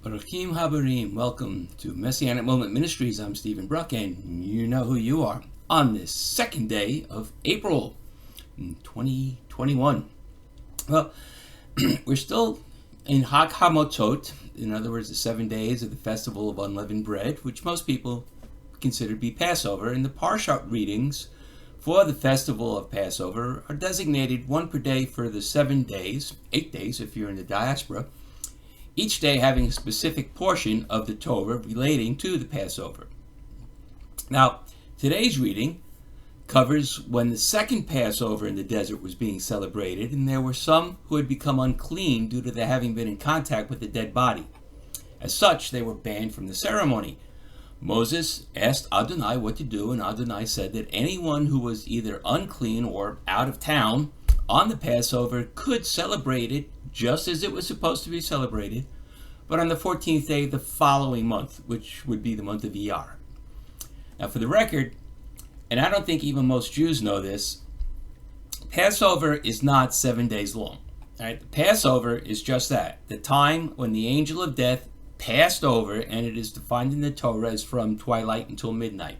Baruchim Habarim, welcome to Messianic Moment Ministries. I'm Stephen Bruck, and you know who you are on this second day of April 2021. Well, we're still in Hag HaMatzot, in other words, the 7 days of the Festival of Unleavened Bread, which most people consider to be Passover, and the Parashah readings for the Festival of Passover are designated one per day for the 7 days, 8 days if you're in the Diaspora, each day having a specific portion of the Torah relating to the Passover. Now, today's reading covers when the second Passover in the desert was being celebrated, and there were some who had become unclean due to their having been in contact with a dead body. As such, they were banned from the ceremony. Moses asked Adonai what to do, and Adonai said that anyone who was either unclean or out of town on the Passover could celebrate it just as it was supposed to be celebrated, but on the 14th day of the following month, which would be the month of Iyar. Now, for the record, and I don't think even most Jews know this, Passover is not 7 days long. All right? The Passover is just that, the time when the angel of death passed over, and it is defined in the Torah as from twilight until midnight.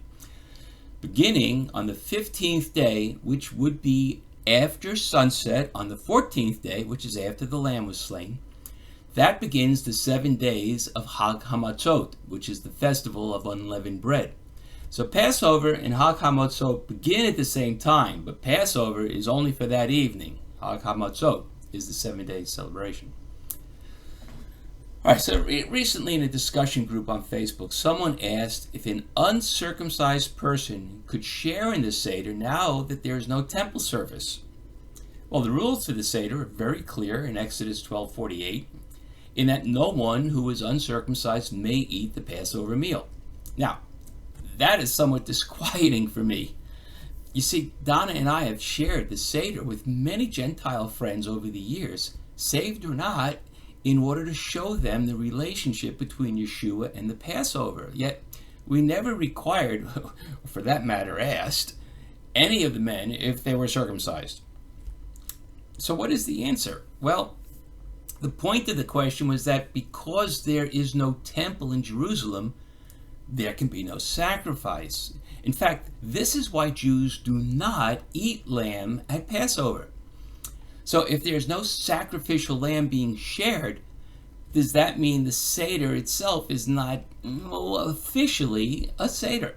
Beginning on the 15th day, which would be after sunset on the 14th day, which is after the lamb was slain, that begins the 7 days of Hag HaMatzot, which is the festival of unleavened bread. So Passover and Hag HaMatzot begin at the same time, but Passover is only for that evening. Hag HaMatzot is the 7-day celebration. All right, so recently in a discussion group on Facebook, someone asked if an uncircumcised person could share in the Seder now that there is no temple service. Well, the rules for the Seder are very clear in Exodus 12:48, in that no one who is uncircumcised may eat the Passover meal. Now, that is somewhat disquieting for me. You see, Donna and I have shared the Seder with many Gentile friends over the years, saved or not, in order to show them the relationship between Yeshua and the Passover. Yet, we never required, for that matter asked, any of the men if they were circumcised. So what is the answer? Well, the point of the question was that because there is no temple in Jerusalem, there can be no sacrifice. In fact, this is why Jews do not eat lamb at Passover. So if there's no sacrificial lamb being shared, does that mean the Seder itself is not officially a Seder?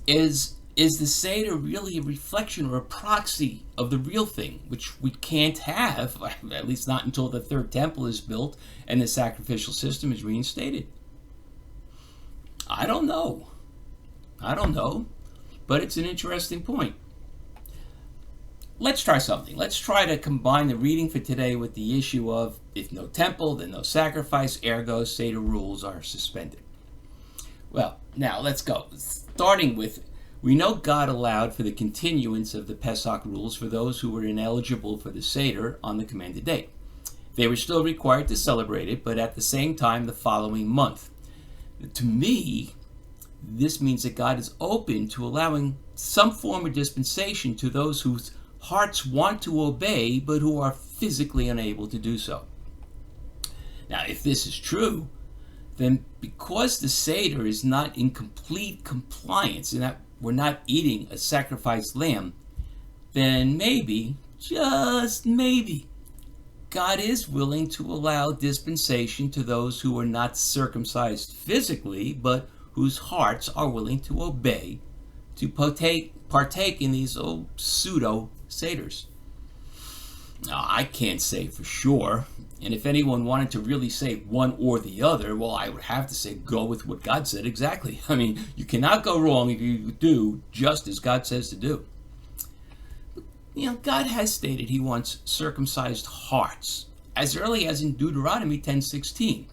Is the Seder really a reflection or a proxy of the real thing, which we can't have, at least not until the third temple is built and the sacrificial system is reinstated? I don't know, but it's an interesting point. Let's try something. Let's try to combine the reading for today with the issue of if no temple, then no sacrifice, ergo Seder rules are suspended. Well, now let's go. Starting with, we know God allowed for the continuance of the Pesach rules for those who were ineligible for the Seder on the commanded day. They were still required to celebrate it, but at the same time the following month. To me, this means that God is open to allowing some form of dispensation to those whose hearts want to obey, but who are physically unable to do so. Now, if this is true, then because the Seder is not in complete compliance, and that we're not eating a sacrificed lamb, then maybe, just maybe, God is willing to allow dispensation to those who are not circumcised physically, but whose hearts are willing to obey, to partake in these pseudo Seders. Now, I can't say for sure, and if anyone wanted to really say one or the other, well, I would have to say go with what God said exactly. I mean, you cannot go wrong if you do just as God says to do. God has stated he wants circumcised hearts as early as in Deuteronomy 10:16,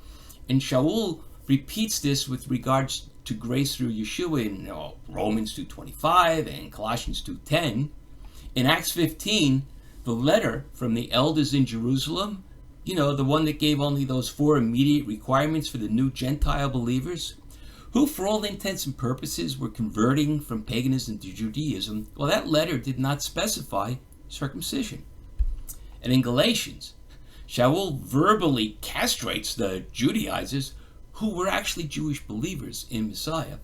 and Shaul repeats this with regards to grace through Yeshua in Romans 2:25 and Colossians 2:10. In Acts 15, the letter from the elders in Jerusalem the one that gave only those 4 immediate requirements for the new Gentile believers, who for all intents and purposes were converting from paganism to Judaism, well, that letter did not specify circumcision. And in Galatians, Shaul verbally castrates the Judaizers, who were actually Jewish believers in Messiah,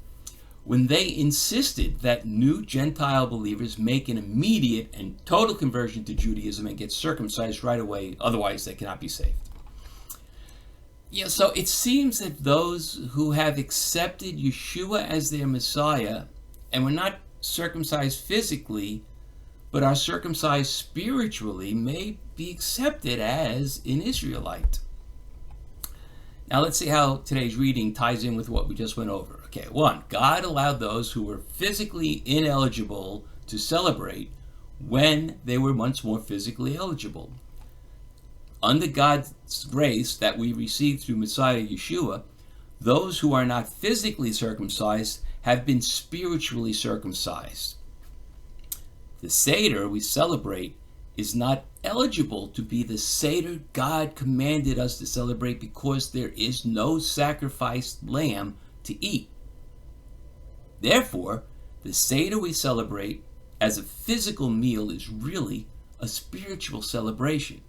when they insisted that new Gentile believers make an immediate and total conversion to Judaism and get circumcised right away, otherwise they cannot be saved. So it seems that those who have accepted Yeshua as their Messiah and were not circumcised physically, but are circumcised spiritually, may be accepted as an Israelite. Now let's see how today's reading ties in with what we just went over. Okay, 1, God allowed those who were physically ineligible to celebrate when they were once more physically eligible. Under God's grace that we receive through Messiah Yeshua, those who are not physically circumcised have been spiritually circumcised. The Seder we celebrate is not eligible to be the Seder God commanded us to celebrate because there is no sacrificed lamb to eat. Therefore, the Seder we celebrate as a physical meal is really a spiritual celebration.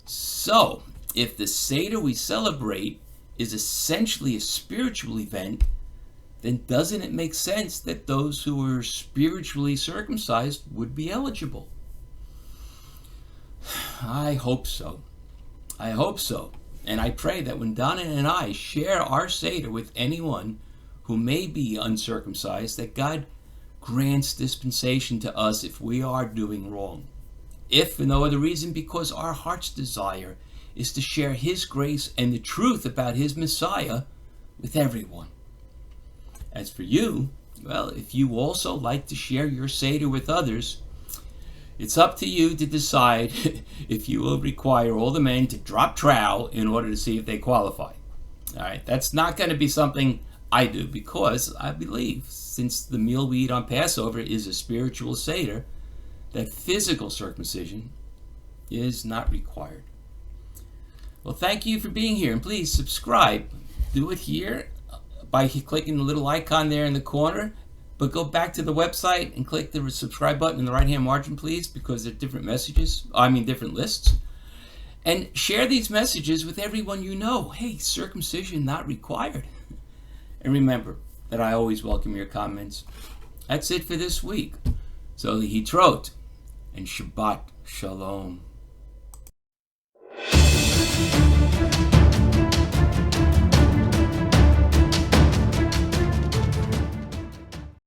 So, if the Seder we celebrate is essentially a spiritual event, then doesn't it make sense that those who are spiritually circumcised would be eligible? I hope so. I hope so. And I pray that when Donna and I share our Seder with anyone who may be uncircumcised, that God grants dispensation to us if we are doing wrong. If for no other reason, because our heart's desire is to share His grace and the truth about His Messiah with everyone. As for you, well, if you also like to share your Seder with others, it's up to you to decide if you will require all the men to drop trowel in order to see if they qualify. All right, that's not going to be something I do, because I believe, since the meal we eat on Passover is a spiritual Seder, that physical circumcision is not required. Well, thank you for being here, and please subscribe. Do it here by clicking the little icon there in the corner, but go back to the website and click the subscribe button in the right-hand margin, please, because they're different different lists. And share these messages with everyone you know. Hey, circumcision not required. And remember that I always welcome your comments. That's it for this week. So Hitrot and Shabbat Shalom.